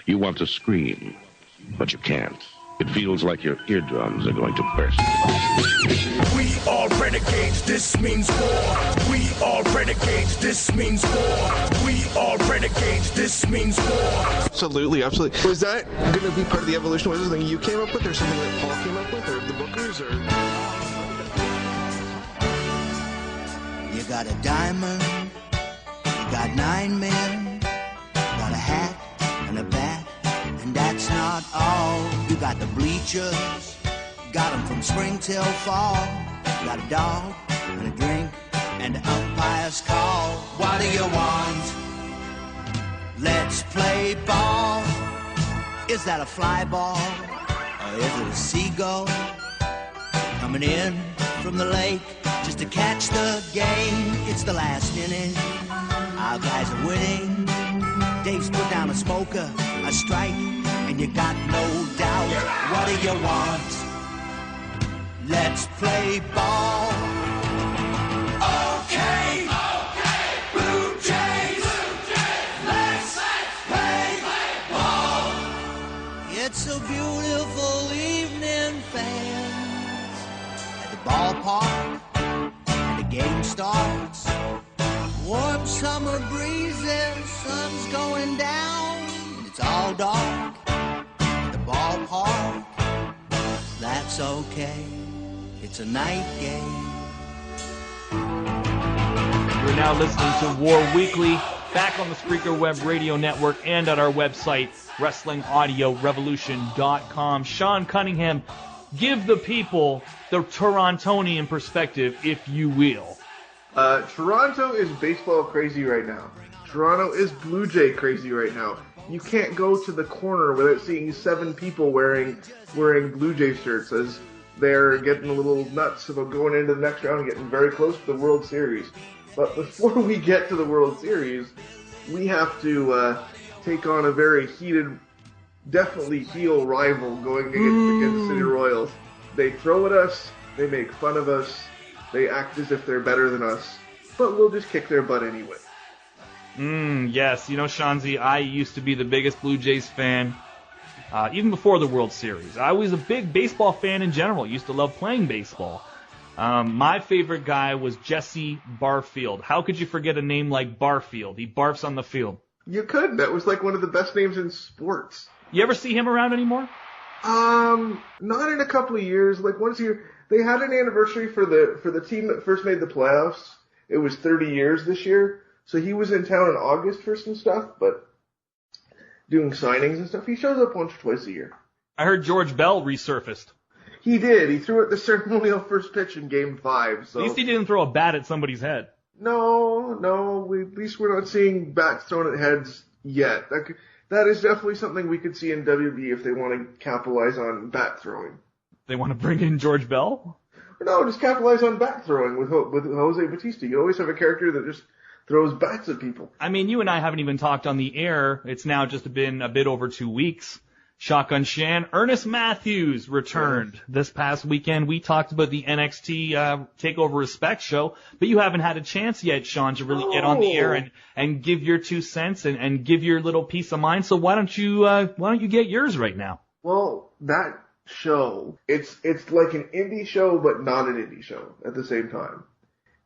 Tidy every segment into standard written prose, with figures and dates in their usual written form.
You want to scream, but you can't. It feels like your eardrums are going to burst. We are renegades, this means war. We are renegades, this means war. We are renegades, this means war. Absolutely, absolutely. Was that going to be part of the evolution? Was it something you came up with, or something that Paul came up with, or the bookers, or? You got a diamond, you got 9 men, you got a hat and a bat, and that's not all. You got the bleachers, got them from spring till fall. You got a dog and a drink and the umpire's call. What do you want? Let's play ball. Is that a fly ball or is it a seagull coming in from the lake just to catch the game? It's the last inning, our guys are winning. Dave's put down a smoker, a strike, and you got no doubt. What do you want? Let's play ball. Okay, Blue Jays, let's play ball. It's a beautiful evening, fans, at the ballpark, and the game starts. Warm summer breezes, sun's going down, and it's all dark at the ballpark. That's okay, it's a night game. You're now listening to War Weekly, back on the Spreaker Web Radio Network and at our website, WrestlingAudioRevolution.com. Sean Cunningham, give the people the Torontonian perspective, if you will. Toronto is baseball crazy right now. Toronto is Blue Jay crazy right now. You can't go to the corner without seeing 7 people wearing Blue Jay shirts as they're getting a little nuts about going into the next round and getting very close to the World Series. But before we get to the World Series, we have to take on a very heated, definitely heel rival going against the City Royals. They throw at us, they make fun of us, they act as if they're better than us, but we'll just kick their butt anyway. Yes, you know, Shanzi, I used to be the biggest Blue Jays fan, even before the World Series. I was a big baseball fan in general. Used to love playing baseball. My favorite guy was Jesse Barfield. How could you forget a name like Barfield? He barfs on the field. You could. That was like one of the best names in sports. You ever see him around anymore? Not in a couple of years. Like once a year. They had an anniversary for the team that first made the playoffs. It was 30 years this year. So he was in town in August for some stuff, but doing signings and stuff. He shows up once or twice a year. I heard George Bell resurfaced. He did. He threw at the ceremonial first pitch in Game 5. So. At least he didn't throw a bat at somebody's head. No. At least we're not seeing bats thrown at heads yet. That is definitely something we could see in WWE if they want to capitalize on bat throwing. They want to bring in George Bell? No, just capitalize on bat throwing with Jose Batista. You always have a character that just throws bats at people. I mean, you and I haven't even talked on the air. It's now just been a bit over 2 weeks. Shotgun Shan, Ernest Matthews returned this past weekend. We talked about the NXT Takeover Respect show, but you haven't had a chance yet, Sean, to really get on the air and give your 2 cents and give your little peace of mind. So why don't you get yours right now? Well, that show, it's like an indie show, but not an indie show at the same time.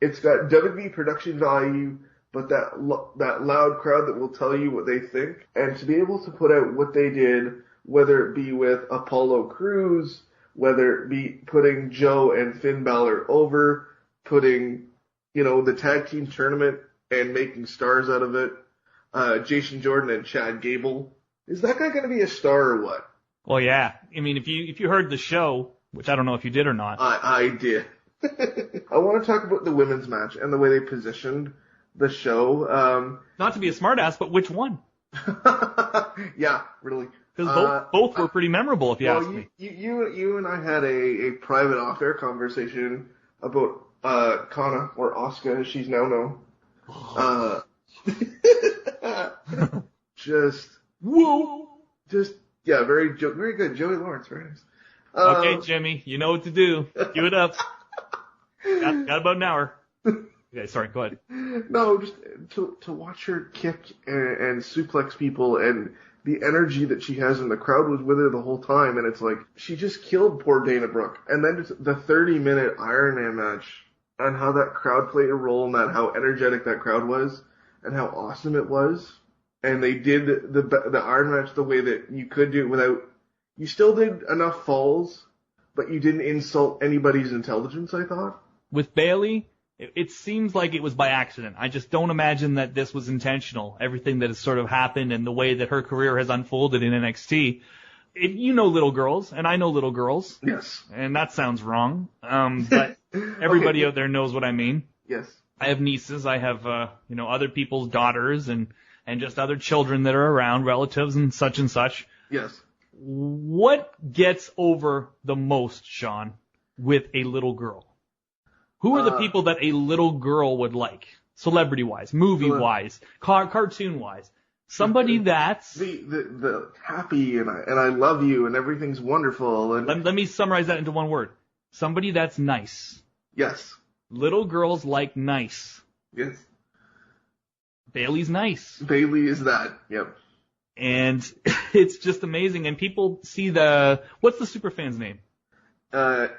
It's got WWE production value, but that loud crowd that will tell you what they think, and to be able to put out what they did, whether it be with Apollo Crews, whether it be putting Joe and Finn Balor over, putting, the tag team tournament and making stars out of it, Jason Jordan and Chad Gable. Is that guy going to be a star or what? Well, yeah. I mean, if you heard the show, which I don't know if you did or not. I did. I want to talk about the women's match and the way they positioned the show. Not to be a smartass, but which one? Yeah, really. Because both were pretty memorable, if you ask me. You and I had a private off-air conversation about Kana, or Asuka, as she's now known. Yeah, very good. Joey Lawrence, very nice. Okay, Jimmy, you know what to do. Cue it up. Got about an hour. Okay, sorry, go ahead. No, just to watch her kick and suplex people, and the energy that she has, and the crowd was with her the whole time, and it's like she just killed poor Dana Brooke. And then just the 30-minute Iron Man match, and how that crowd played a role in that, how energetic that crowd was, and how awesome it was. And they did the Iron match the way that you could do it without. You still did enough falls, but you didn't insult anybody's intelligence, I thought. With Bayley, it seems like it was by accident. I just don't imagine that this was intentional. Everything that has sort of happened and the way that her career has unfolded in NXT. You know little girls, and I know little girls. Yes. And that sounds wrong. But everybody out there knows what I mean. Yes. I have nieces. I have, other people's daughters and just other children that are around, relatives and such and such. Yes. What gets over the most, Sean, with a little girl? Who are the people that a little girl would like? Celebrity-wise, movie-wise, cartoon-wise. Somebody that's... The happy and I love you and everything's wonderful. And let me summarize that into one word. Somebody that's nice. Yes. Little girls like nice. Yes. Bayley's nice. Bayley is that. Yep. And it's just amazing. And people see what's the superfan's name?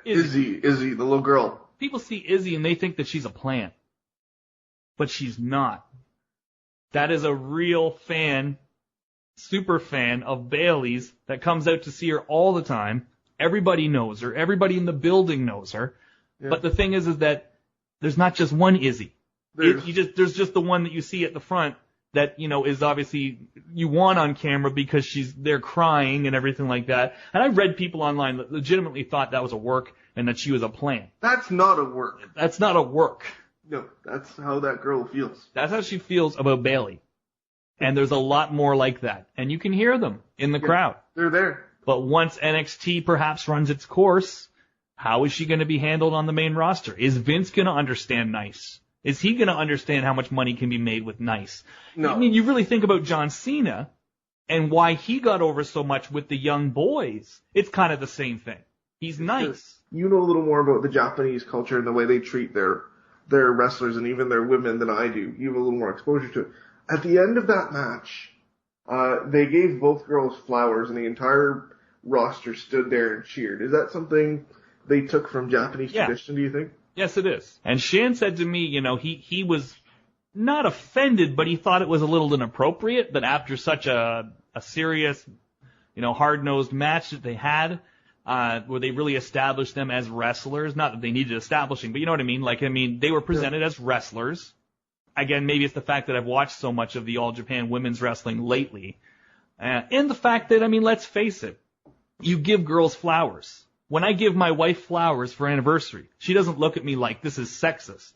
Izzy, the little girl. People see Izzy and they think that she's a plant. But she's not. That is a real fan, super fan of Bayley's that comes out to see her all the time. Everybody knows her. Everybody in the building knows her. Yeah. But the thing is that there's not just one Izzy. There's just the one that you see at the front that, is obviously you want on camera because they're crying and everything like that. And I read people online that legitimately thought that was a work and that she was a plant. That's not a work. That's not a work. No, that's how that girl feels. That's how she feels about Bayley. And there's a lot more like that. And you can hear them in the crowd. They're there. But once NXT perhaps runs its course, how is she going to be handled on the main roster? Is Vince going to understand nice? Is he going to understand how much money can be made with nice? No. I mean, you really think about John Cena and why he got over so much with the young boys. It's kind of the same thing. He's nice. You know a little more about the Japanese culture and the way they treat their wrestlers and even their women than I do. You have a little more exposure to it. At the end of that match, they gave both girls flowers and the entire roster stood there and cheered. Is that something they took from Japanese tradition, do you think? Yes, it is. And Shan said to me, he was not offended, but he thought it was a little inappropriate that after such a serious, hard-nosed match that they had, where they really established them as wrestlers. Not that they needed establishing, but you know what I mean? They were presented as wrestlers. Again, maybe it's the fact that I've watched so much of the All Japan women's wrestling lately. And the fact that, let's face it, you give girls flowers. When I give my wife flowers for anniversary, she doesn't look at me like this is sexist.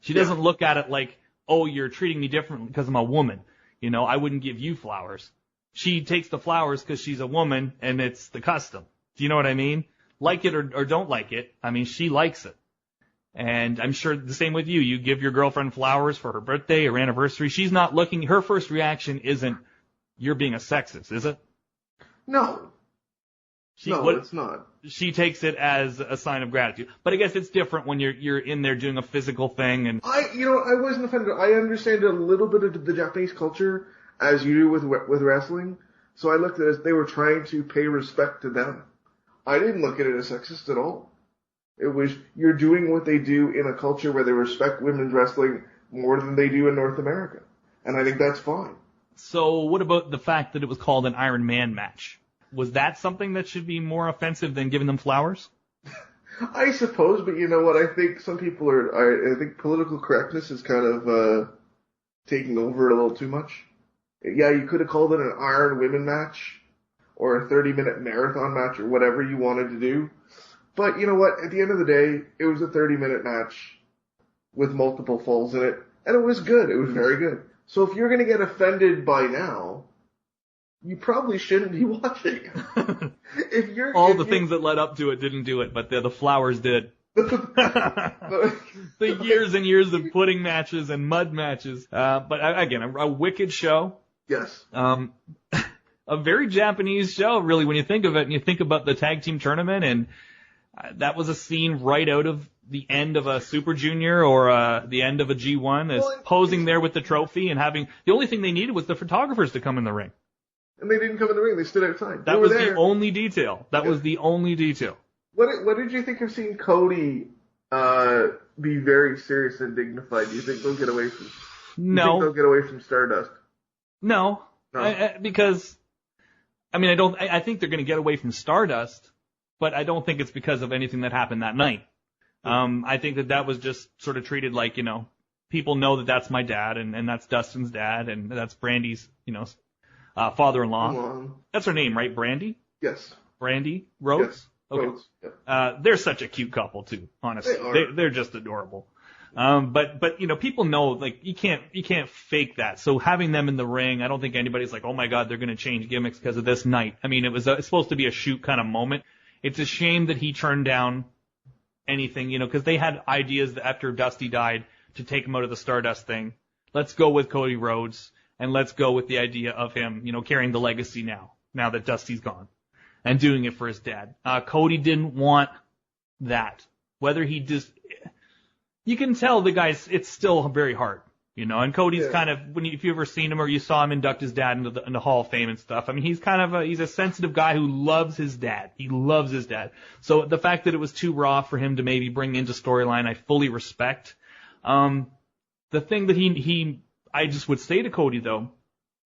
She doesn't look at it like, oh, you're treating me differently because I'm a woman. I wouldn't give you flowers. She takes the flowers because she's a woman and it's the custom. Do you know what I mean? Like it or don't like it. She likes it. And I'm sure the same with you. You give your girlfriend flowers for her birthday or anniversary. She's not looking, her first reaction isn't, you're being a sexist, is it? No. It's not. She takes it as a sign of gratitude. But I guess it's different when you're in there doing a physical thing. And I wasn't offended. I understand a little bit of the Japanese culture as you do with wrestling. So I looked at it as they were trying to pay respect to them. I didn't look at it as sexist at all. It was, you're doing what they do in a culture where they respect women's wrestling more than they do in North America. And I think that's fine. So what about the fact that it was called an Iron Man match? Was that something that should be more offensive than giving them flowers? I suppose, but you know what? I think some people I think political correctness is kind of taking over a little too much. Yeah, you could have called it an Iron Women match or a 30-minute marathon match or whatever you wanted to do. But you know what? At the end of the day, it was a 30-minute match with multiple falls in it, and it was good. It was very good. So if you're going to get offended by now, you probably shouldn't be watching. The things that led up to it didn't do it, but the flowers did. The years and years of pudding matches and mud matches. But again, a wicked show. Yes. A very Japanese show, really, when you think of it, and you think about the tag team tournament, and that was a scene right out of the end of a Super Junior or the end of a G1 as posing there with the trophy and having the only thing they needed was the photographers to come in the ring. And they didn't come in the ring. They stood outside. That was the only detail. That was the only detail. What did you think of seeing Cody be very serious and dignified? Do you think they'll get away from? No. You think they'll get away from Stardust? No. Because I think they're going to get away from Stardust, but I don't think it's because of anything that happened that night. I think that was just sort of treated like, people know that that's my dad and that's Dustin's dad and that's Brandy's, father-in-law. That's her name, right? Brandy? Yes. Brandy Rhodes? Yes. Okay. Rhodes. Yeah. They're such a cute couple too, honestly. They're just adorable. But people know, like, you can't fake that. So having them in the ring, I don't think anybody's like, oh my God, they're going to change gimmicks because of this night. I mean, it's supposed to be a shoot kind of moment. It's a shame that he turned down anything, because they had ideas that after Dusty died to take him out of the Stardust thing. Let's go with Cody Rhodes and let's go with the idea of him, carrying the legacy now that Dusty's gone and doing it for his dad. Cody didn't want that. Whether he just, you can tell the guy's, it's still very hard, and Cody's kind of, if you ever seen him or you saw him induct his dad into the Hall of Fame and stuff, I mean, he's kind of he's a sensitive guy who loves his dad. He loves his dad. So the fact that it was too raw for him to maybe bring into storyline, I fully respect. The thing that I just would say to Cody though,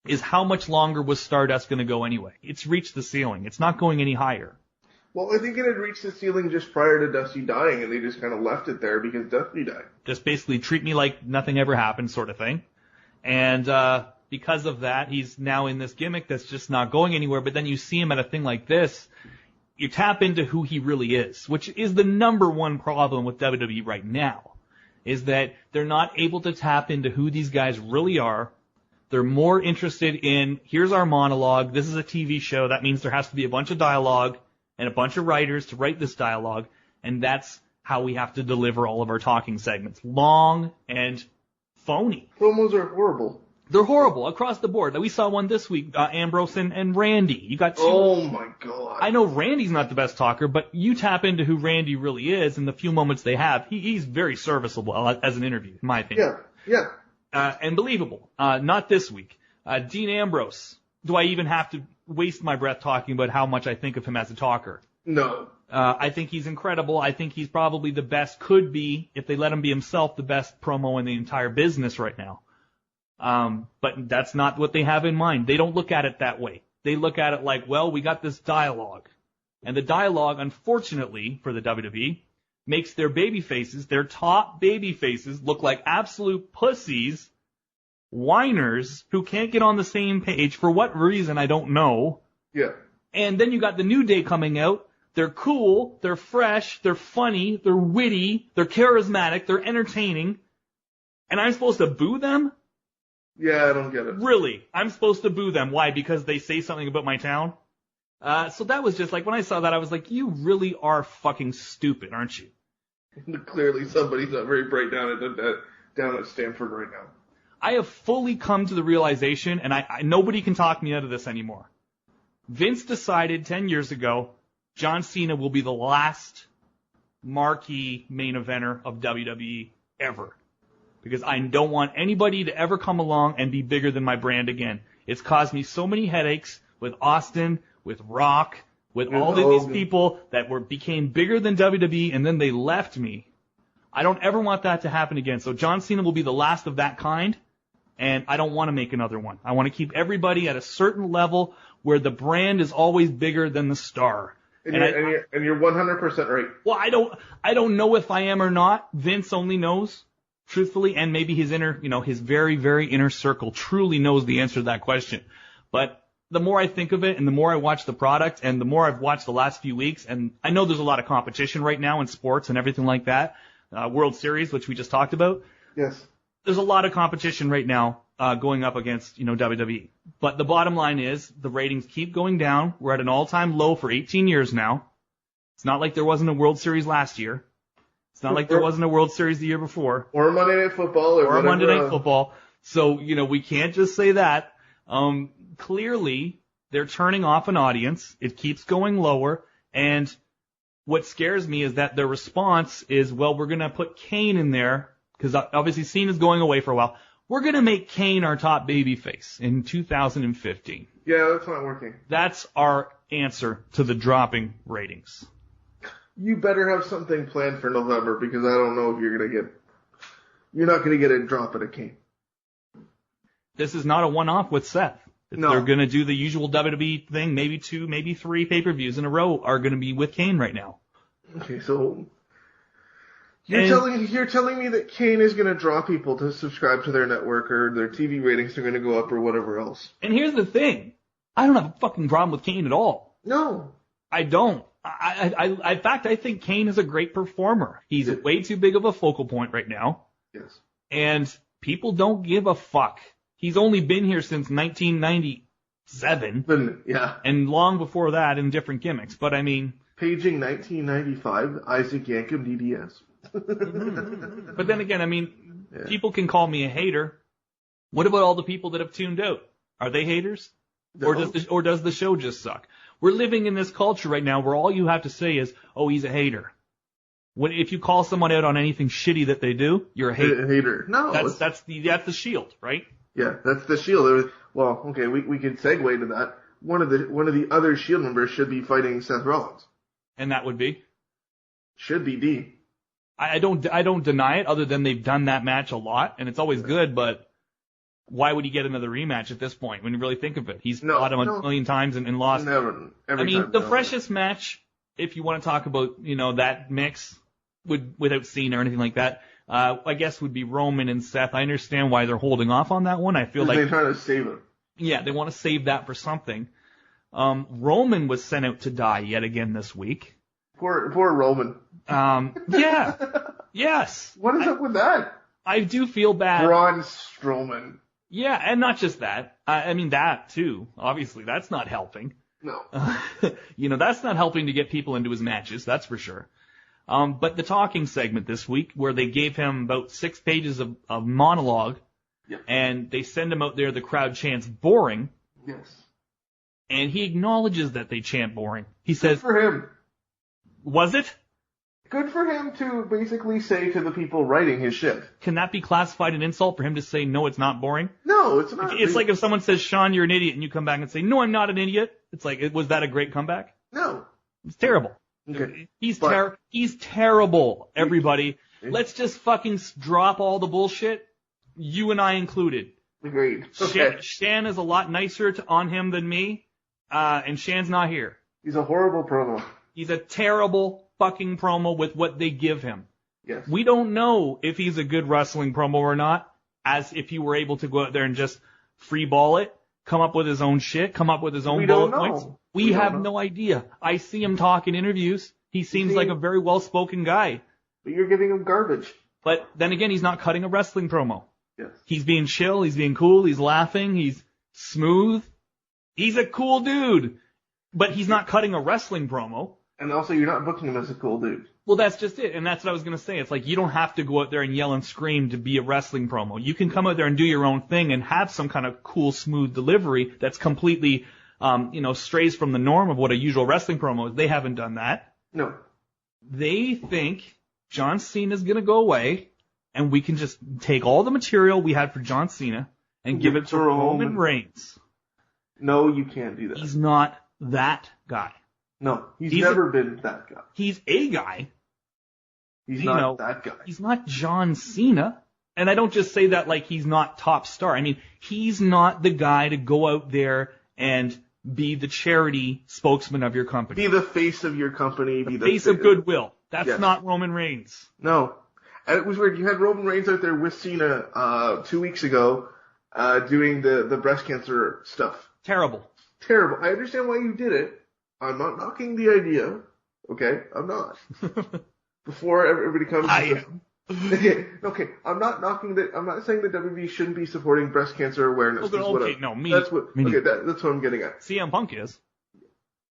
is how much longer was Stardust going to go anyway? It's reached the ceiling. It's not going any higher. Well, I think it had reached the ceiling just prior to Dusty dying, and they just kind of left it there because Dusty died. Just basically treat me like nothing ever happened sort of thing. And because of that, he's now in this gimmick that's just not going anywhere. But then you see him at a thing like this, you tap into who he really is, which is the number one problem with WWE right now, is that they're not able to tap into who these guys really are. They're more interested in, here's our monologue, this is a TV show, that means there has to be a bunch of dialogue and a bunch of writers to write this dialogue, and that's how we have to deliver all of our talking segments. Long and phony. Promos are horrible. They're horrible across the board. We saw one this week, Ambrose and Randy. You got two. Oh my God. I know Randy's not the best talker, but you tap into who Randy really is and the few moments they have. He's very serviceable as an interview, in my opinion. Yeah. And believable. Not this week. Dean Ambrose. Do I even have to waste my breath talking about how much I think of him as a talker? No. I think he's incredible. I think he's probably the best, could be, if they let him be himself, the best promo in the entire business right now. But that's not what they have in mind. They don't look at it that way. They look at it like, well, we got this dialogue. And the dialogue, unfortunately, for the WWE, makes their baby faces, their top baby faces, look like absolute pussies, whiners, who can't get on the same page. For what reason, I don't know. Yeah. And then you got the New Day coming out. They're cool, they're fresh, they're funny, they're witty, they're charismatic, they're entertaining. And I'm supposed to boo them? Yeah, I don't get it. Really? I'm supposed to boo them. Why? Because they say something about my town? So that was just like, when I saw that, I was like, you really are fucking stupid, aren't you? Clearly somebody's not very bright down at Stanford right now. I have fully come to the realization, and nobody can talk me out of this anymore. Vince decided 10 years ago, John Cena will be the last marquee main eventer of WWE ever. Because I don't want anybody to ever come along and be bigger than my brand again. It's caused me so many headaches with Austin, with Rock, with all of these people that became bigger than WWE, and then they left me. I don't ever want that to happen again. So John Cena will be the last of that kind, and I don't want to make another one. I want to keep everybody at a certain level where the brand is always bigger than the star. And you're 100% right. Well, I don't know if I am or not. Vince only knows, truthfully, and maybe his his very, very inner circle truly knows the answer to that question. But the more I think of it and the more I watch the product and the more I've watched the last few weeks, and I know there's a lot of competition right now in sports and everything like that, World Series, which we just talked about. Yes. There's a lot of competition right now going up against, WWE. But the bottom line is the ratings keep going down. We're at an all-time low for 18 years now. It's not like there wasn't a World Series last year. It's not like there wasn't a World Series the year before. Or Monday Night Football. Or Monday Night Football. So, we can't just say that. Clearly, they're turning off an audience. It keeps going lower. And what scares me is that their response is, well, we're going to put Kane in there, because obviously Cena's going away for a while. We're going to make Kane our top babyface in 2015. Yeah, that's not working. That's our answer to the dropping ratings. You better have something planned for November, because I don't know if you're not going to get a drop at a Kane. This is not a one-off with Seth. No. They're going to do the usual WWE thing. Maybe 2, maybe 3 pay-per-views in a row are going to be with Kane right now. Okay, so you're telling me that Kane is going to draw people to subscribe to their network, or their TV ratings are going to go up, or whatever else. And here's the thing. I don't have a fucking problem with Kane at all. No. I don't. In fact, I think Kane is a great performer. He's way too big of a focal point right now. Yes. And people don't give a fuck. He's only been here since 1997. Yeah. And long before that in different gimmicks. But I mean... Paging 1995, Isaac Yankem DDS. But then again, I mean, people can call me a hater. What about all the people that have tuned out? Are they haters? No. Or does the show just suck? We're living in this culture right now where all you have to say is, oh, he's a hater. If you call someone out on anything shitty that they do, you're a hater. Hater. No. That's the shield, right? Yeah, that's the Shield. Well, okay, we can segue to that. One of the other Shield members should be fighting Seth Rollins. And that would be? Should be D. I don't deny it, other than they've done that match a lot, and it's always good, but why would he get another rematch at this point when you really think of it? He's fought him a million times and lost. Never. The freshest match, if you want to talk about, that mix without Cena or anything like that, I guess would be Roman and Seth. I understand why they're holding off on that one. I feel like they're trying to save him. Yeah, they want to save that for something. Roman was sent out to die yet again this week. Poor Roman. Yeah. Yes. What is up with that? I do feel bad. Braun Strowman. Yeah, and not just that. I mean, that too. Obviously, that's not helping. No. That's not helping to get people into his matches, that's for sure. But the talking segment this week, where they gave him about 6 pages of monologue, and they send him out there, the crowd chants boring. Yes. And he acknowledges that they chant boring. He says... Good for him. Was it? Good for him to basically say to the people writing his shit. Can that be classified an insult for him to say, no, it's not boring? No, it's not. It's like if someone says, Sean, you're an idiot, and you come back and say, no, I'm not an idiot. It's like, was that a great comeback? No. It's terrible. Okay. He's terrible, everybody. Let's just fucking drop all the bullshit, you and I included. Agreed. Okay. Shan is a lot nicer on him than me, and Shan's not here. He's a horrible promo. He's a terrible fucking promo with what they give him. Yes. We don't know if he's a good wrestling promo or not, as if he were able to go out there and just free ball it, come up with his own shit, come up with his own bullet points. We have no idea. I see him talk in interviews. He seems like a very well-spoken guy. But you're giving him garbage. But then again, he's not cutting a wrestling promo. Yes. He's being chill, he's being cool, he's laughing, he's smooth. He's a cool dude. But he's not cutting a wrestling promo. And also, you're not booking him as a cool dude. Well, that's just it, and that's what I was going to say. It's like you don't have to go out there and yell and scream to be a wrestling promo. You can come out there and do your own thing and have some kind of cool, smooth delivery that's completely, strays from the norm of what a usual wrestling promo is. They haven't done that. No. They think John Cena's going to go away, and we can just take all the material we had for John Cena and give it to Roman Reigns. No, you can't do that. He's not that guy. No, he's never been that guy. He's a guy. He's not that guy. He's not John Cena. And I don't just say that like he's not top star. I mean, he's not the guy to go out there and be the charity spokesman of your company. Be the face of your company. The face of goodwill. That's not Roman Reigns. No. And it was weird. You had Roman Reigns out there with Cena 2 weeks ago doing the breast cancer stuff. Terrible. I understand why you did it. I'm not knocking the idea. Okay? I'm not. Before everybody comes... I am. Okay, I'm not saying that WWE shouldn't be supporting breast cancer awareness. Okay, no, me. That's what I'm getting at. CM Punk is.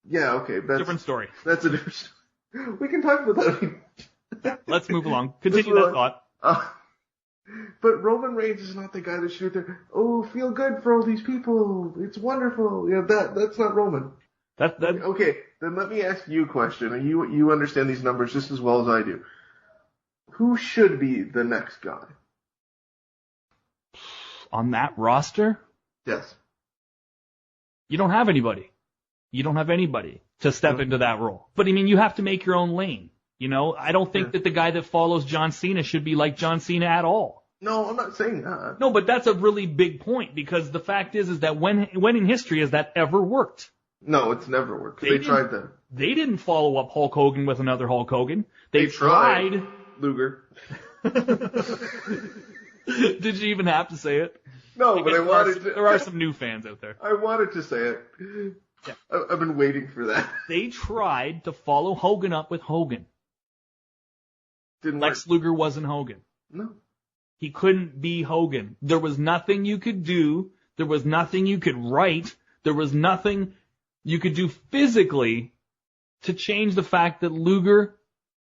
Yeah, okay. That's different story. That's a different story. We can talk about that. Let's move along. Continue that thought. But Roman Reigns is not the guy that should there. Oh, feel good for all these people. It's wonderful. Yeah, that's not Roman. Okay, then let me ask you a question. And you understand these numbers just as well as I do. Who should be the next guy? On that roster, Yes. you don't have anybody. You don't have anybody to step into that role. But I mean, you have to make your own lane. You know, I don't think that the guy that follows John Cena should be like John Cena at all. No, I'm not saying that. No, but that's a really big point, because the fact is that when in history has that ever worked? No, it's never worked. They tried that. They didn't follow up Hulk Hogan with another Hulk Hogan. They tried. Luger. Did you even have to say it? No, but I wanted to. There are some new fans out there. I wanted to say it. Yeah. I've been waiting for that. They tried to follow Hogan up with Hogan. Didn't Lex work. Luger wasn't Hogan. No. He couldn't be Hogan. There was nothing you could do. There was nothing you could write. There was nothing you could do physically to change the fact that Luger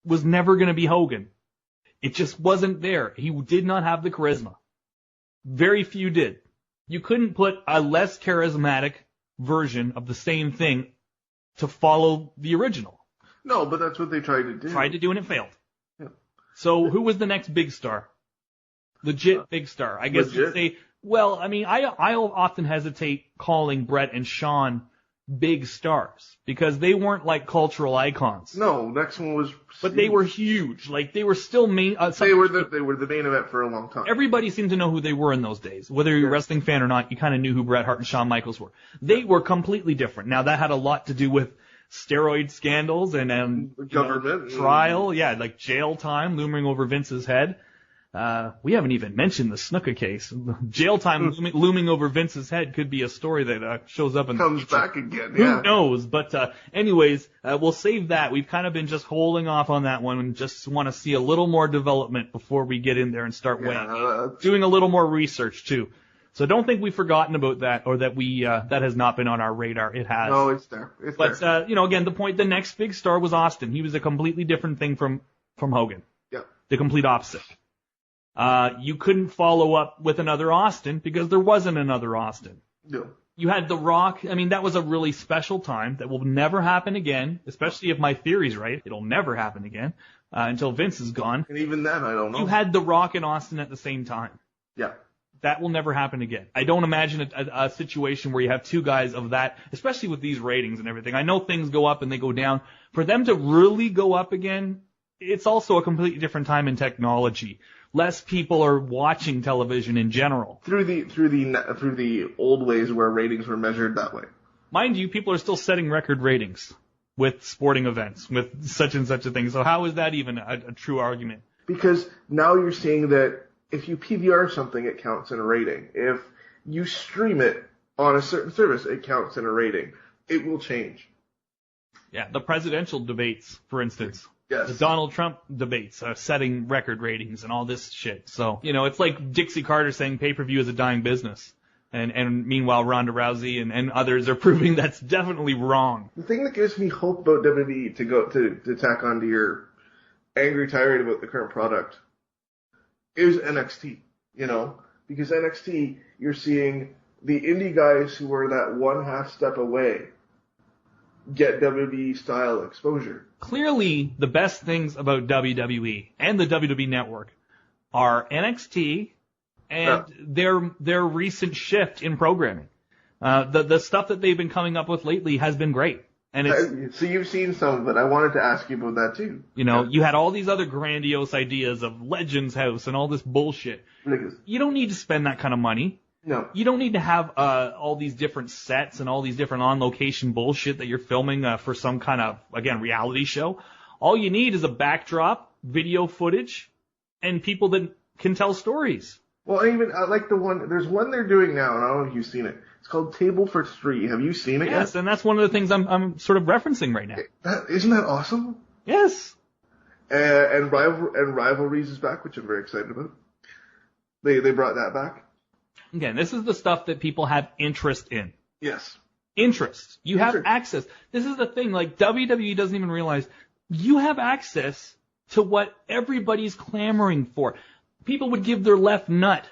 was never going to be Hogan. It just wasn't there. He did not have the charisma. Very few did. You couldn't put a less charismatic version of the same thing to follow the original. No, but that's what they tried to do. Tried to do and it failed. Yeah. So who was the next big star? Legit big star. I guess you'd say, well, I mean, I'll often hesitate calling Brett and Shawn big stars because they weren't like cultural icons. No, next one was. But they were huge. Like they were still main. They were the main event for a long time. Everybody seemed to know who they were in those days. Whether you're a wrestling fan or not, you kind of knew who Bret Hart and Shawn Michaels were. They were completely different. Now that had a lot to do with steroid scandals and government trial. Yeah, like jail time looming over Vince's head. We haven't even mentioned the Snuka case. Jail time looming over Vince's head could be a story that shows up in comes the future. Back again. Yeah. Who knows? But anyways, we'll save that. We've kind of been just holding off on that one and just want to see a little more development before we get in there and start doing a little more research too. So don't think we've forgotten about that or that we that has not been on our radar. It has. No, it's there. But again, the next big star was Austin. He was a completely different thing from Hogan. Yeah. The complete opposite. You couldn't follow up with another Austin because there wasn't another Austin. No. You had The Rock. I mean, that was a really special time that will never happen again, especially if my theory's right. It'll never happen again until Vince is gone. And even then, I don't know. You had The Rock and Austin at the same time. Yeah. That will never happen again. I don't imagine a situation where you have two guys of that, especially with these ratings and everything. I know things go up and they go down. For them to really go up again, it's also a completely different time in technology. Less people are watching television in general. Through the old ways where ratings were measured that way. Mind you, people are still setting record ratings with sporting events, with such and such a thing. So how is that even a true argument? Because now you're seeing that if you PVR something, it counts in a rating. If you stream it on a certain service, it counts in a rating. It will change. Yeah, the presidential debates, for instance. Yes. The Donald Trump debates are setting record ratings and all this shit. So, it's like Dixie Carter saying pay-per-view is a dying business. And meanwhile, Ronda Rousey and others are proving that's definitely wrong. The thing that gives me hope about WWE to tack onto your angry tirade about the current product is NXT, because NXT, you're seeing the indie guys who are that one half step away get WWE style exposure. Clearly, the best things about WWE and the WWE Network are NXT and their recent shift in programming. The stuff that they've been coming up with lately has been great. And so you've seen some of it. I wanted to ask you about that too. You had all these other grandiose ideas of Legends House and all this bullshit. Ridiculous. You don't need to spend that kind of money. No. You don't need to have all these different sets and all these different on-location bullshit that you're filming for some kind of, again, reality show. All you need is a backdrop, video footage, and people that can tell stories. Well, I like there's one they're doing now, and I don't know if you've seen it. It's called Table for Three. Have you seen it yet? Yes, and that's one of the things I'm sort of referencing right now. Isn't that awesome? Yes. And Rivalries is back, which I'm very excited about. They brought that back. Again, this is the stuff that people have interest in. Yes. Interest. You have access. This is the thing, like WWE doesn't even realize you have access to what everybody's clamoring for. People would give their left nut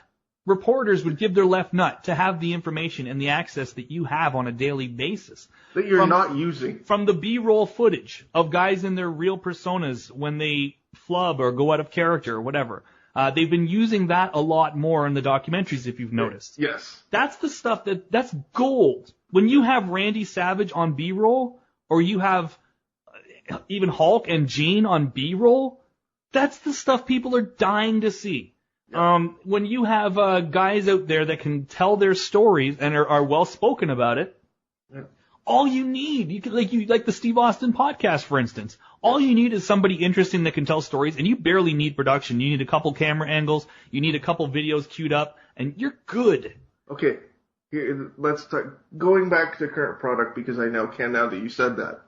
reporters would give their left nut to have the information and the access that you have on a daily basis. That you're not using. From the B-roll footage of guys in their real personas when they flub or go out of character or whatever. They've been using that a lot more in the documentaries, if you've noticed. Yes. That's the stuff that's gold. When you have Randy Savage on B-roll, or you have even Hulk and Gene on B-roll, that's the stuff people are dying to see. When you have guys out there that can tell their stories and are well spoken about it, all you need, you can like the Steve Austin podcast, for instance. All you need is somebody interesting that can tell stories, and you barely need production. You need a couple camera angles, you need a couple videos queued up, and you're good. Okay, here, let's start going back to the current product, because I now that you said that.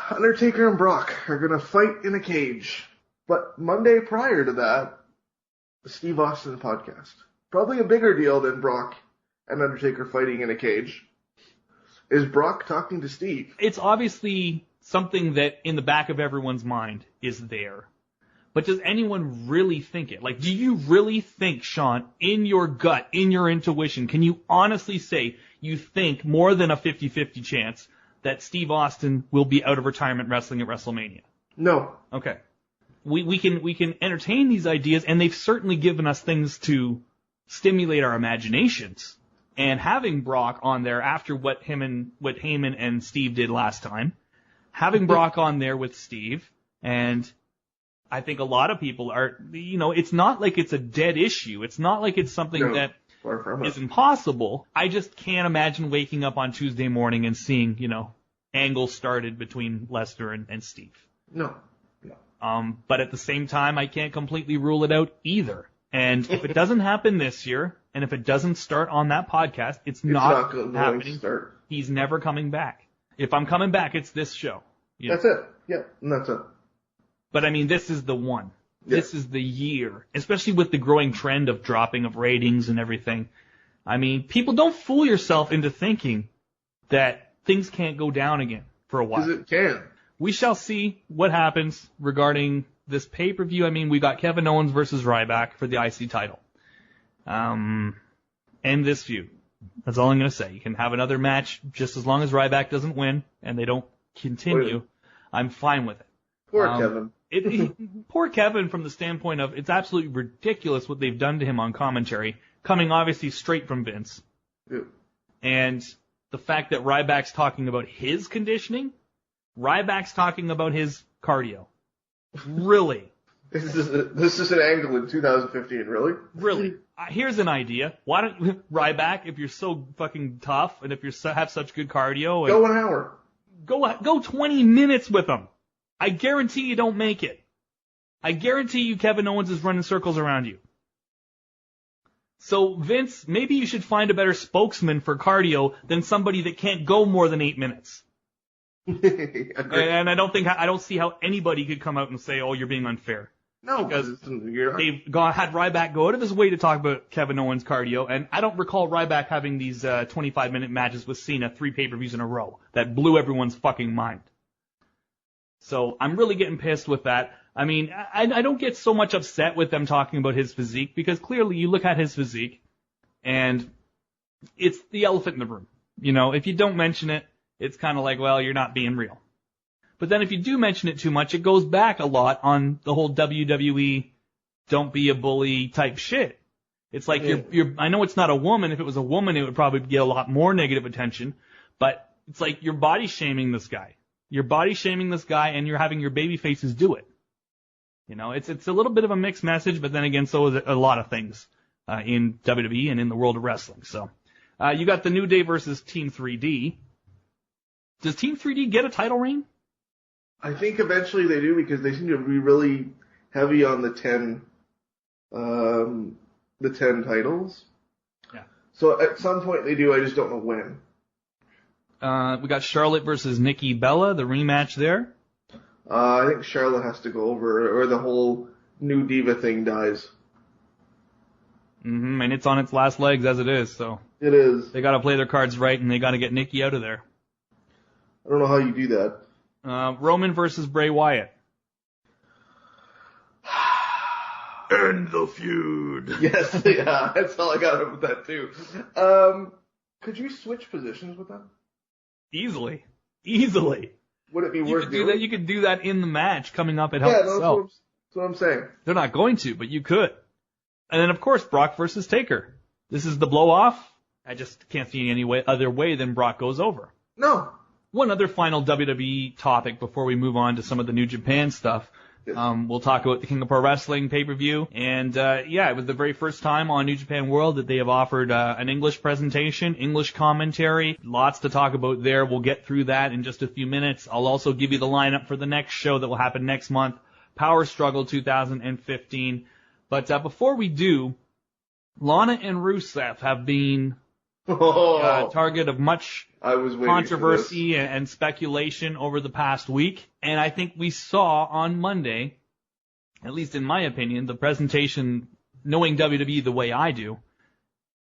Undertaker and Brock are going to fight in a cage. But Monday prior to that, the Steve Austin podcast. Probably a bigger deal than Brock and Undertaker fighting in a cage. Is Brock talking to Steve? It's obviously something that in the back of everyone's mind is there. But does anyone really think it? Like, do you really think, Sean, in your gut, in your intuition, can you honestly say you think more than a 50-50 chance that Steve Austin will be out of retirement wrestling at WrestleMania? No. Okay. We can entertain these ideas, and they've certainly given us things to stimulate our imaginations. And having Brock on there after what Heyman and Steve did last time, having Brock on there with Steve, and I think a lot of people are, it's not like it's a dead issue. It's not like it's something that is impossible. I just can't imagine waking up on Tuesday morning and seeing, angles started between Lesnar and Steve. No. But at the same time, I can't completely rule it out either. And if it doesn't happen this year, and if it doesn't start on that podcast, it's not happening. He's never coming back. If I'm coming back, it's this show. That's it. Yeah, and that's it. But I mean, this is the one. Yeah. This is the year, especially with the growing trend of dropping of ratings and everything. I mean, people, don't fool yourself into thinking that things can't go down again for a while. Because it can. We shall see what happens regarding this pay-per-view. I mean, we got Kevin Owens versus Ryback for the IC title. End this feud. That's all I'm going to say. You can have another match just as long as Ryback doesn't win and they don't continue. I'm fine with it. Poor Kevin. Poor Kevin from the standpoint of it's absolutely ridiculous what they've done to him on commentary, coming obviously straight from Vince. Yeah. And the fact that Ryback's talking about his conditioning, Ryback's talking about his cardio. Really? This is an angle in 2015, really? Really. Here's an idea. Why don't Ryback, if you're so fucking tough and if you have such good cardio, go an hour. Go 20 minutes with him. I guarantee you don't make it. I guarantee you Kevin Owens is running circles around you. So Vince, maybe you should find a better spokesman for cardio than somebody that can't go more than 8 minutes. And I don't see how anybody could come out and say, "Oh, you're being unfair." No, because they've had Ryback go out of his way to talk about Kevin Owens' cardio, and I don't recall Ryback having these 25-minute matches with Cena 3 pay-per-views in a row that blew everyone's fucking mind. So I'm really getting pissed with that. I mean, I don't get so much upset with them talking about his physique, because clearly you look at his physique, and it's the elephant in the room. If you don't mention it, it's kind of like, well, you're not being real. But then if you do mention it too much, it goes back a lot on the whole WWE don't be a bully type shit. It's like I know it's not a woman. If it was a woman, it would probably get a lot more negative attention. But it's like you're body shaming this guy. You're body shaming this guy, and you're having your baby faces do it. It's a little bit of a mixed message, but then again, so is a lot of things in WWE and in the world of wrestling. So you got the New Day versus Team 3D. Does Team 3D get a title reign? I think eventually they do, because they seem to be really heavy on the 10 titles. Yeah. So at some point they do. I just don't know when. We got Charlotte versus Nikki Bella, the rematch there. I think Charlotte has to go over, or the whole new diva thing dies. And it's on its last legs as it is. So it is. They got to play their cards right, and they got to get Nikki out of there. I don't know how you do that. Roman versus Bray Wyatt. End the feud. Yes, yeah, that's all I got with that too. Could you switch positions with them? Easily. Would it be You worth could do doing? that. You could do that in the match coming up at Hell Yeah, in a no, Cell. that's what I'm saying. They're not going to, but you could. And then, of course, Brock versus Taker. This is the blow-off. I just can't see any other way than Brock goes over. No. One other final WWE topic before we move on to some of the New Japan stuff. We'll talk about the King of Pro Wrestling pay-per-view. And, it was the very first time on New Japan World that they have offered an English presentation, English commentary. Lots to talk about there. We'll get through that in just a few minutes. I'll also give you the lineup for the next show that will happen next month, Power Struggle 2015. But before we do, Lana and Rusev have been target of much controversy and speculation over the past week. And I think we saw on Monday, at least in my opinion, the presentation, knowing WWE the way I do,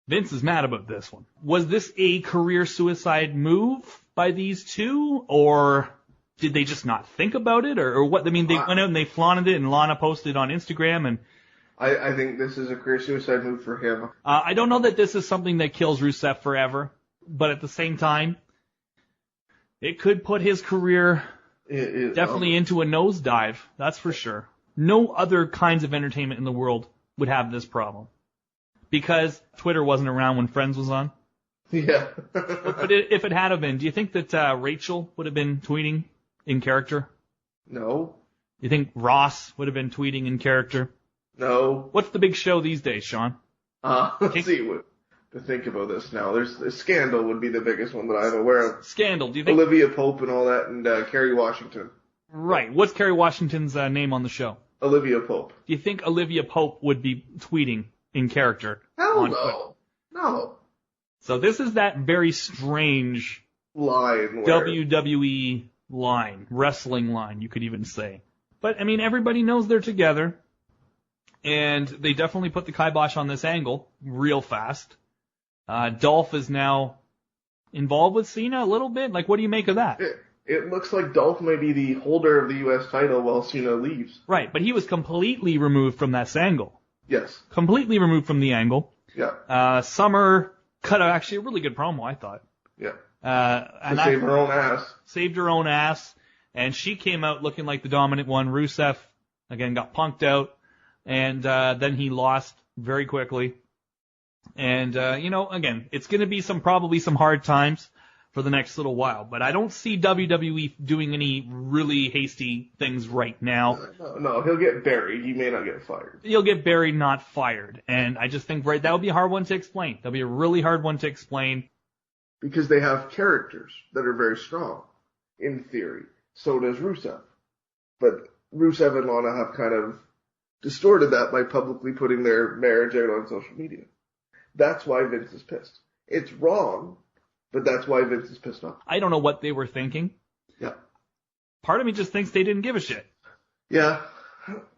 Vince is mad about this one. Was this a career suicide move by these two, or did they just not think about it, or what? I mean, they went out and they flaunted it, and Lana posted on Instagram, and I think this is a career suicide move for him. I don't know that this is something that kills Rusev forever, but at the same time, it could put his career definitely into a nosedive. That's for sure. No other kinds of entertainment in the world would have this problem. Because Twitter wasn't around when Friends was on. Yeah. But if it had been, do you think that Rachel would have been tweeting in character? No. You think Ross would have been tweeting in character? No. What's the big show these days, Sean? Let's see what to think about this now. There's Scandal would be the biggest one that I'm aware of. Scandal, do you think? Olivia Pope and all that, and Kerry Washington. Right. What's Kerry Washington's name on the show? Olivia Pope. Do you think Olivia Pope would be tweeting in character? Hell on no. Twitter? No. So this is that very strange Line where... WWE line, wrestling line, you could even say. But, I mean, everybody knows they're together. And they definitely put the kibosh on this angle real fast. Dolph is now involved with Cena a little bit. Like, what do you make of that? It looks like Dolph may be the holder of the U.S. title while Cena leaves. Right, but he was completely removed from that angle. Yes. Completely removed from the angle. Yeah. Summer cut actually a really good promo, I thought. Yeah. And saved her own ass. Saved her own ass. And she came out looking like the dominant one. Rusev, again, got punked out. And then he lost very quickly. And, again, it's going to be probably some hard times for the next little while. But I don't see WWE doing any really hasty things right now. No, he'll get buried. He may not get fired. He'll get buried, not fired. And I just think, that would be a hard one to explain. That'll be a really hard one to explain. Because they have characters that are very strong, in theory. So does Rusev. But Rusev and Lana have kind of distorted that by publicly putting their marriage out on social media. That's why Vince is pissed. It's wrong, but that's why Vince is pissed off. I don't know what they were thinking. Yeah. Part of me just thinks they didn't give a shit. Yeah.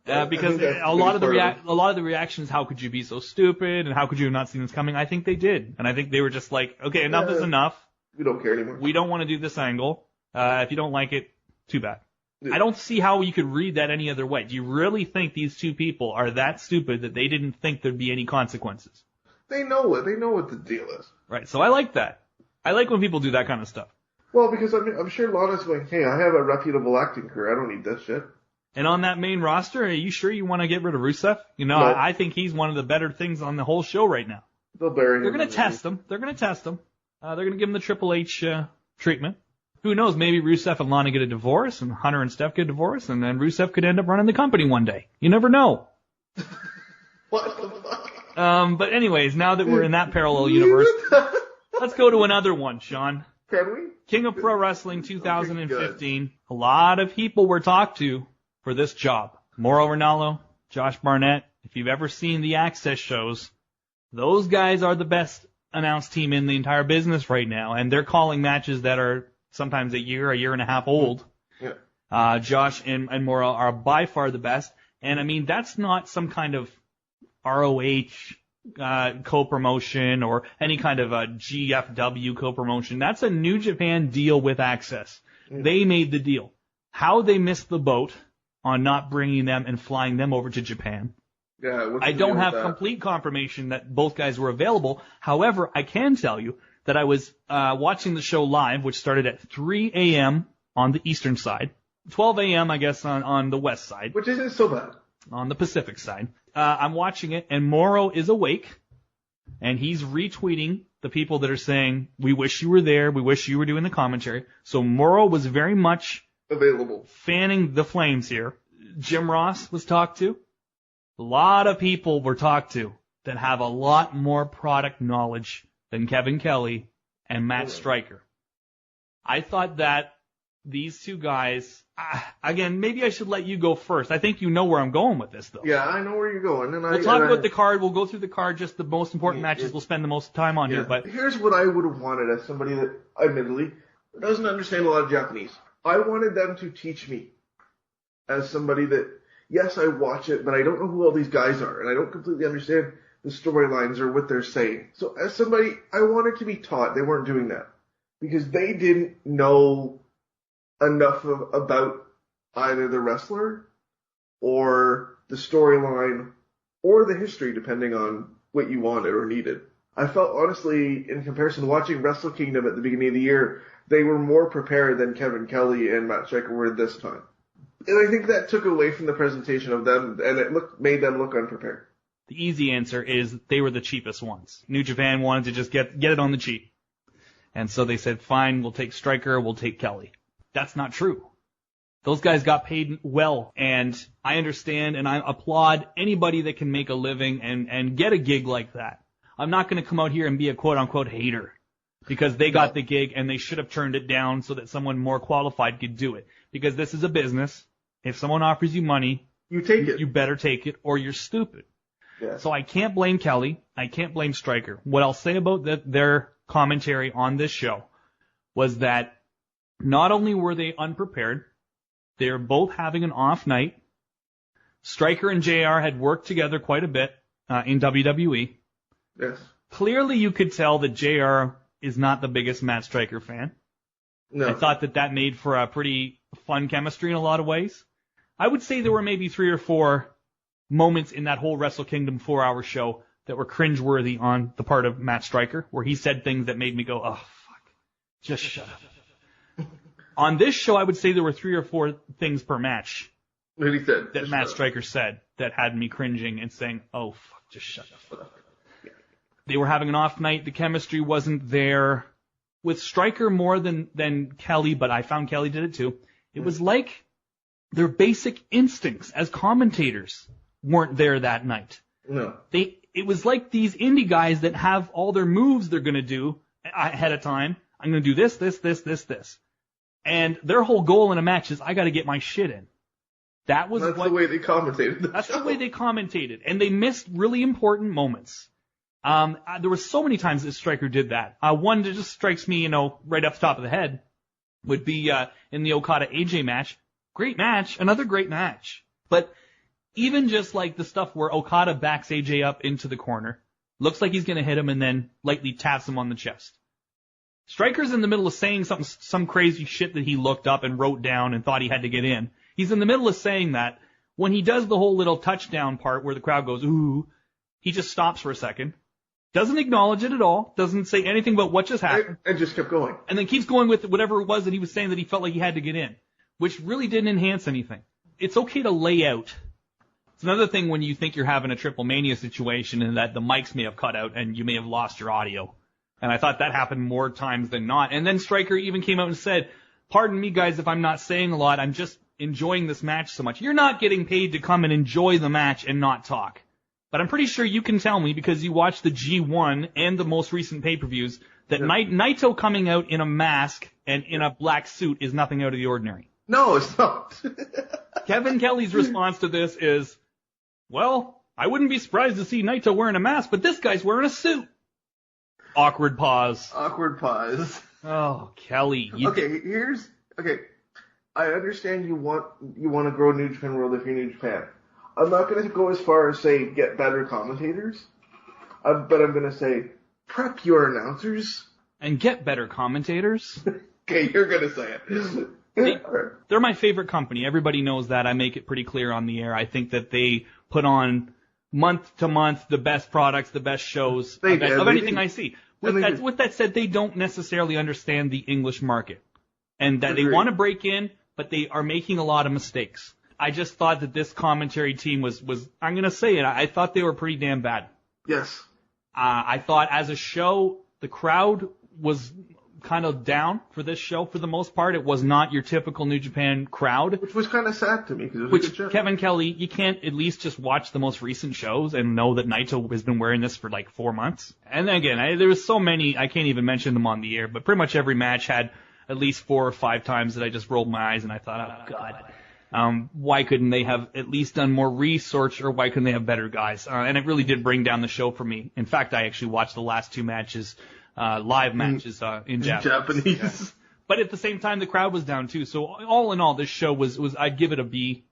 Because a lot of the reactions, how could you be so stupid, and how could you have not seen this coming? I think they did, and I think they were just like, okay, enough is enough. We don't care anymore. We don't want to do this angle. If you don't like it, too bad. I don't see how you could read that any other way. Do you really think these two people are that stupid that they didn't think there'd be any consequences? They know it. They know what the deal is. Right. So I like that. I like when people do that kind of stuff. Well, because I'm sure Lana's going, hey, I have a reputable acting career. I don't need this shit. And on that main roster, are you sure you want to get rid of Rusev? No. I think he's one of the better things on the whole show right now. They'll bury him. They're going to test him. They're going to test him. They're going to give him the Triple H treatment. Who knows? Maybe Rusev and Lana get a divorce, and Hunter and Steph get a divorce, and then Rusev could end up running the company one day. You never know. What the fuck? But anyways, now that we're in that parallel universe, let's go to another one, Sean. Can we? King of Pro Wrestling 2015. A lot of people were talked to for this job. Mauro Ranallo, Josh Barnett. If you've ever seen the Access shows, those guys are the best announced team in the entire business right now, and they're calling matches that are sometimes a year and a half old. Yeah. Josh and Mauro are by far the best. And I mean, that's not some kind of ROH co-promotion or any kind of a GFW co-promotion. That's a New Japan deal with Access. Yeah. They made the deal. How they missed the boat on not bringing them and flying them over to Japan Yeah, what's I the don't deal with have that? complete confirmation that both guys were available. However, I can tell you that I was watching the show live, which started at 3 a.m. on the eastern side, 12 a.m. I guess on the west side, Which isn't so bad. on the Pacific side. I'm watching it, and Morrow is awake, and he's retweeting the people that are saying, we wish you were there, we wish you were doing the commentary. So Morrow was very much Available. fanning the flames here. Jim Ross was talked to. A lot of people were talked to that have a lot more product knowledge than Kevin Kelly and Matt Stryker. I thought that these two guys, again, maybe I should let you go first. I think you know where I'm going with this, though. Yeah, I know where you're going. And We'll talk about the card. We'll go through the card, just the most important matches we'll spend the most time on here. But here's what I would have wanted as somebody that, admittedly, doesn't understand a lot of Japanese. I wanted them to teach me as somebody that, yes, I watch it, but I don't know who all these guys are, and I don't completely understand the storylines or what they're saying. So as somebody, I wanted to be taught. They weren't doing that because they didn't know enough about either the wrestler or the storyline or the history, depending on what you wanted or needed. I felt, honestly, in comparison, watching Wrestle Kingdom at the beginning of the year, they were more prepared than Kevin Kelly and Matt Stryker were this time. And I think that took away from the presentation of them, and it made them look unprepared. the easy answer is they were the cheapest ones. New Japan wanted to just get it on the cheap. And so they said, fine, we'll take Stryker, we'll take Kelly. That's not true. Those guys got paid well, and I understand and I applaud anybody that can make a living and get a gig like that. I'm not going to come out here and be a quote-unquote hater because they got the gig and they should have turned it down so that someone more qualified could do it. Because this is a business. If someone offers you money, you take it. You better take it or you're stupid. Yeah. So I can't blame Kelly. I can't blame Stryker. What I'll say about their commentary on this show was that not only were they unprepared, they were both having an off night. Stryker and JR had worked together quite a bit in WWE. Yes. Clearly you could tell that JR is not the biggest Matt Stryker fan. No. I thought that made for a pretty fun chemistry in a lot of ways. I would say there were maybe 3 or 4 moments in that whole Wrestle Kingdom 4-hour show that were cringeworthy on the part of Matt Stryker, where he said things that made me go, oh, fuck, just shut up. On this show, I would say there were 3 or 4 things per match What he said. that Matt Stryker said that had me cringing and saying, oh, fuck, just shut the fuck up. They were having an off night. The chemistry wasn't there. With Stryker more than Kelly, but I found Kelly did it too. It was like their basic instincts as commentators weren't there that night. No. It was like these indie guys that have all their moves they're going to do ahead of time. I'm going to do this. And their whole goal in a match is I got to get my shit in. That's the way they commentated. That's the way they commentated. And they missed really important moments. There were so many times that Stryker did that. One that just strikes me, right off the top of the head would be in the Okada AJ match. Great match. Another great match. But even just like the stuff where Okada backs AJ up into the corner, looks like he's going to hit him and then lightly taps him on the chest. Stryker's in the middle of saying some crazy shit that he looked up and wrote down and thought he had to get in. He's in the middle of saying that. When he does the whole little touchdown part where the crowd goes, ooh, he just stops for a second. Doesn't acknowledge it at all. Doesn't say anything about what just happened. And just kept going. And then keeps going with whatever it was that he was saying that he felt like he had to get in, which really didn't enhance anything. It's okay to lay out. It's another thing when you think you're having a Triple Mania situation and that the mics may have cut out and you may have lost your audio. And I thought that happened more times than not. And then Stryker even came out and said, pardon me, guys, if I'm not saying a lot. I'm just enjoying this match so much. You're not getting paid to come and enjoy the match and not talk. But I'm pretty sure you can tell me, because you watched the G1 and the most recent pay-per-views, that Naito coming out in a mask and in a black suit is nothing out of the ordinary. No, it's not. Kevin Kelly's response to this is, well, I wouldn't be surprised to see Naito wearing a mask, but this guy's wearing a suit. Awkward pause. Awkward pause. Oh, Kelly. Okay. I understand you want to grow New Japan World if you're New Japan. I'm not going to go as far as say get better commentators, but I'm going to say prep your announcers. And get better commentators. Okay, you're going to say it. They're my favorite company. Everybody knows that. I make it pretty clear on the air. I think that they put on month to month, the best products, the best shows They of did. anything I see. And they did. With that said, they don't necessarily understand the English market. And that they Agreed. want to break in, but they are making a lot of mistakes. I just thought that this commentary team was I'm going to say it, I thought they were pretty damn bad. Yes. I thought as a show, the crowd was kind of down for this show for the most part. It was not your typical New Japan crowd. Which was kind of sad to me because it was a Which, good show. Kevin Kelly, you can't at least just watch the most recent shows and know that Naito has been wearing this for like 4 months. And then again, there was so many, I can't even mention them on the air, but pretty much every match had at least 4 or 5 times that I just rolled my eyes and I thought, oh God. Why couldn't they have at least done more research, or why couldn't they have better guys? And it really did bring down the show for me. In fact, I actually watched the last 2 matches, live matches, in Japanese. Yeah. But at the same time, the crowd was down too. So all in all, this show was I'd give it a B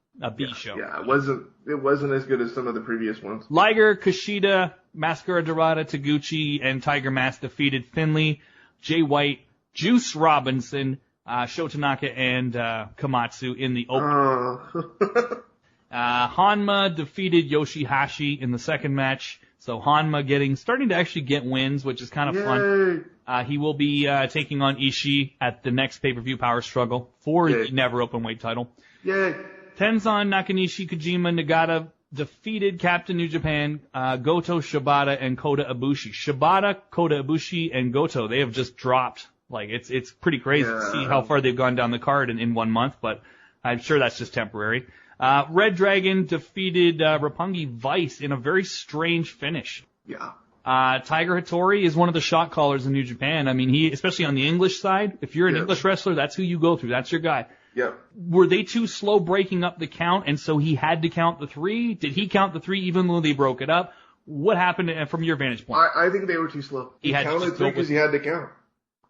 show. Yeah, it wasn't as good as some of the previous ones. Liger, Kushida, Mascara Dorada, Taguchi, and Tiger Mask defeated Finlay, Jay White, Juice Robinson, Sho Tanaka, and Komatsu in the opener. Hanma defeated Yoshihashi in the second match. So Hanma starting to actually get wins, which is kind of fun. He will be taking on Ishii at the next pay-per-view Power Struggle for the Never Openweight title. Yay. Tenzan, Nakanishi, Kojima, Nagata defeated Captain New Japan, Goto, Shibata, and Kota Ibushi. Shibata, Kota Ibushi, and Goto, they have just dropped. Like, it's pretty crazy to see how far they've gone down the card in 1 month, but I'm sure that's just temporary. Red Dragon defeated Roppongi Vice in a very strange finish. Yeah. Tiger Hattori is one of the shot callers in New Japan. I mean, especially on the English side, if you're an English wrestler, that's who you go through. That's your guy. Yep. Were they too slow breaking up the count, and so he had to count the 3? Did he count the 3 even though they broke it up? What happened from your vantage point? I think they were too slow. He counted 3 because he had to count.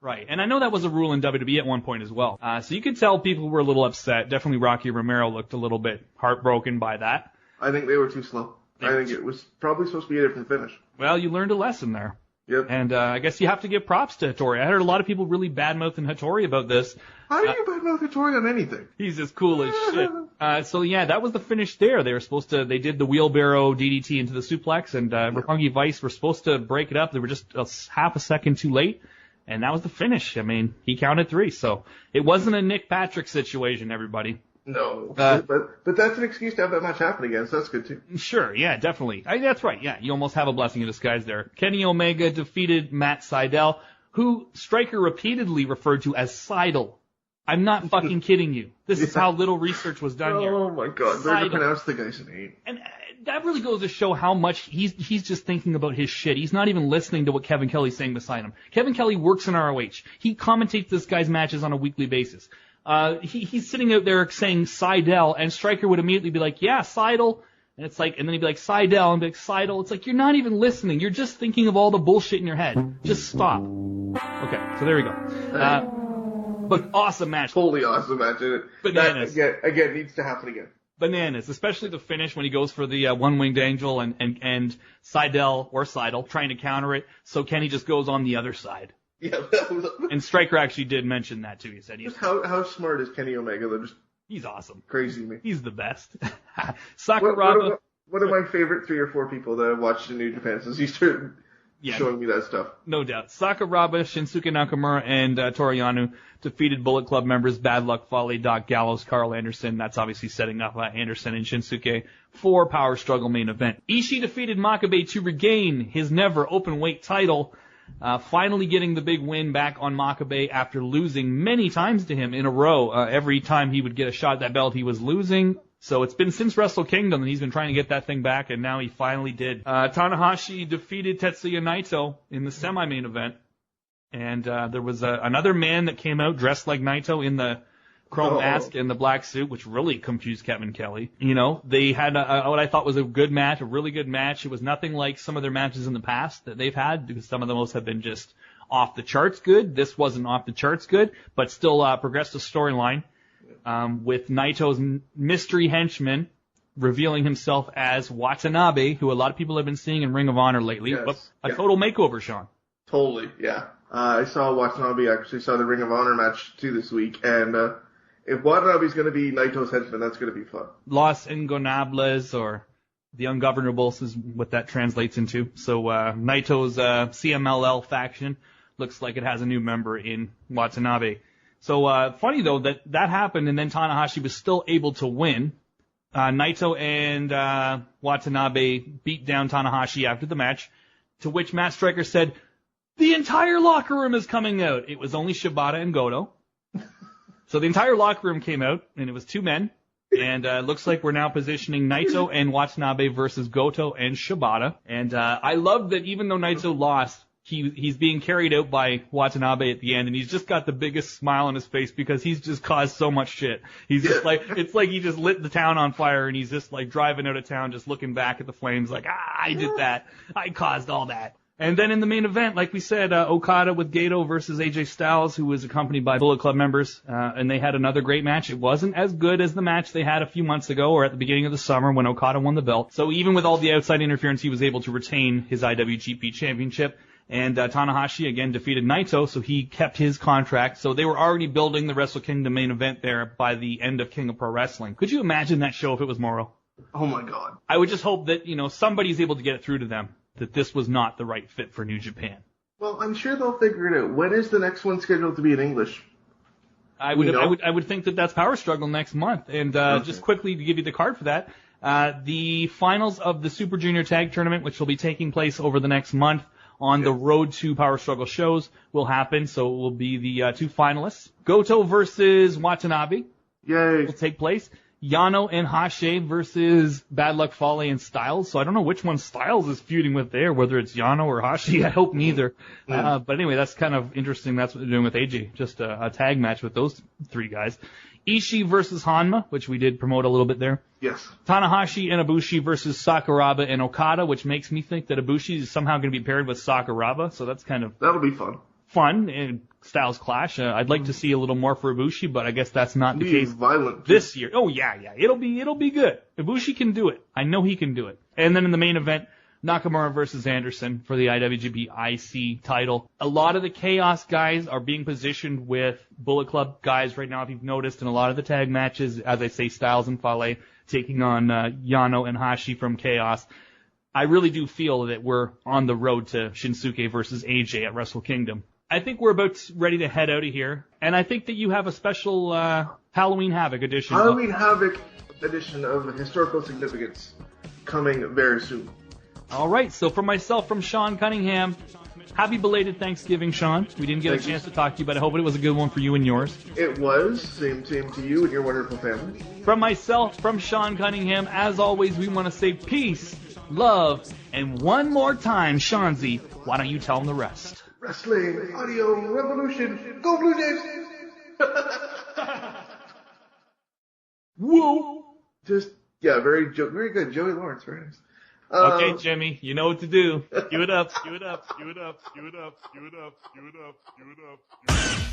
Right, and I know that was a rule in WWE at one point as well. So you could tell people were a little upset. Definitely Rocky Romero looked a little bit heartbroken by that. I think they were too slow. I think it was probably supposed to be a different finish. Well, you learned a lesson there. Yep. And I guess you have to give props to Hattori. I heard a lot of people really bad-mouthing Hattori about this. How do you badmouth Hattori on anything? He's just cool as shit. So yeah, that was the finish there. They did the wheelbarrow DDT into the suplex, and Roppongi Vice were supposed to break it up. They were just half a second too late. And that was the finish. I mean, he counted 3, so it wasn't a Nick Patrick situation, everybody. No, but that's an excuse to have that match happen again, so that's good too. Sure, yeah, definitely. That's right, yeah, you almost have a blessing in disguise there. Kenny Omega defeated Matt Sydal, who Stryker repeatedly referred to as Seidel. I'm not fucking kidding you. This is how little research was done here. Oh my god, they're to pronounce the guy's name. And that really goes to show how much he's just thinking about his shit. He's not even listening to what Kevin Kelly's saying beside him. Kevin Kelly works in ROH. He commentates this guy's matches on a weekly basis. He's sitting out there saying Seidel, and Stryker would immediately be like, yeah, Seidel. And it's like, and then he'd be like, Seidel, and be like, Seidel. It's like, you're not even listening. You're just thinking of all the bullshit in your head. Just stop. Okay, so there we go. But awesome match. Totally awesome match. Bananas. That, again, needs to happen again. Bananas, especially the finish when he goes for the one-winged angel and Seidel trying to counter it, so Kenny just goes on the other side. Yeah, and Stryker actually did mention that too. He said how smart is Kenny Omega? He's awesome. Crazy me. He's the best. Sakuraba. One of my favorite 3 or 4 people that I've watched in New Japan since he started showing me that stuff. No doubt. Sakuraba, Shinsuke Nakamura, and Toru Yano defeated Bullet Club members Bad Luck Fale, Doc Gallows, Carl Anderson. That's obviously setting up Anderson and Shinsuke for Power Struggle main event. Ishii defeated Makabe to regain his Never Openweight title, finally getting the big win back on Makabe after losing many times to him in a row. Every time he would get a shot at that belt, he was losing. So it's been since Wrestle Kingdom that he's been trying to get that thing back, and now he finally did. Tanahashi defeated Tetsuya Naito in the semi-main event. And there was another man that came out dressed like Naito in the chrome mask and the black suit, which really confused Kevin Kelly. You know, they had what I thought was a good match, a really good match. It was nothing like some of their matches in the past that they've had, because some of those have been just off the charts good. This wasn't off the charts good, but still progressed the storyline with Naito's mystery henchman revealing himself as Watanabe, who a lot of people have been seeing in Ring of Honor lately. Yes. But a total makeover, Sean. Totally, yeah. I saw Watanabe, actually saw the Ring of Honor match too this week, and if Watanabe's going to be Naito's henchman, that's going to be fun. Los Ingonables, or The ungovernables is what that translates into. So Naito's CMLL faction looks like it has a new member in Watanabe. So funny, though, that happened, and then Tanahashi was still able to win. Naito and Watanabe beat down Tanahashi after the match, to which Matt Striker said, "The entire locker room is coming out." It was only Shibata and Goto. So the entire locker room came out, and it was 2 men. And looks like we're now positioning Naito and Watanabe versus Goto and Shibata. And I love that even though Naito lost, he's being carried out by Watanabe at the end, and he's just got the biggest smile on his face because he's just caused so much shit. He's just like, it's like he just lit the town on fire, and he's just like driving out of town, just looking back at the flames like, I did that. I caused all that. And then in the main event, like we said, Okada with Gato versus AJ Styles, who was accompanied by Bullet Club members, and they had another great match. It wasn't as good as the match they had a few months ago or at the beginning of the summer when Okada won the belt. So even with all the outside interference, he was able to retain his IWGP Championship. And Tanahashi again defeated Naito, so he kept his contract. So they were already building the Wrestle Kingdom main event there by the end of King of Pro Wrestling. Could you imagine that show if it was Moro? Oh my God. I would just hope that, somebody's able to get it through to them, that this was not the right fit for New Japan. Well, I'm sure they'll figure it out. When is the next one scheduled to be in English? I would think that that's Power Struggle next month. And Okay. Just quickly to give you the card for that, the finals of the Super Junior Tag Tournament, which will be taking place over the next month on the Road to Power Struggle shows, will happen. So it will be the 2 finalists. Goto versus Watanabe Yay. will take place. Yano and Hashi versus Bad Luck Fale and Styles. So I don't know which one Styles is feuding with there, whether it's Yano or Hashi. I hope neither. But anyway, that's kind of interesting. That's what they're doing with AJ. Just a tag match with those 3 guys. Ishii versus Hanma, which we did promote a little bit there. Yes. Tanahashi and Ibushi versus Sakuraba and Okada, which makes me think that Ibushi is somehow going to be paired with Sakuraba. So that's kind of That'll be fun. fun and styles clash. I'd like to see a little more for Ibushi, but I guess that's not the case Violent. this year. Oh yeah. It'll be good. Ibushi can do it. I know he can do it. And then in the main event, Nakamura versus Anderson for the IWGP IC title. A lot of the Chaos guys are being positioned with Bullet Club guys right now, if you've noticed, in a lot of the tag matches, as I say, Styles and Fale taking on Yano and Hashi from Chaos. I really do feel that we're on the road to Shinsuke versus AJ at Wrestle Kingdom. I think we're about ready to head out of here, and I think that you have a special Halloween Havoc edition. Halloween Havoc edition of Historical Significance coming very soon. All right, so for myself, from Sean Cunningham, happy belated Thanksgiving, Sean. We didn't get a chance to talk to you, but I hope it was a good one for you and yours. It was. Same to you and your wonderful family. From myself, from Sean Cunningham, as always, we want to say peace, love, and one more time, Shanzi, why don't you tell them the rest? Wrestling Audio Revolution. Go Blue Jays! Whoa! Very good. Joey Lawrence, very nice. Okay, Jimmy, you know what to do. Give it up, give it up, give it up, give it up, give it up, give it up, give it up, give it up.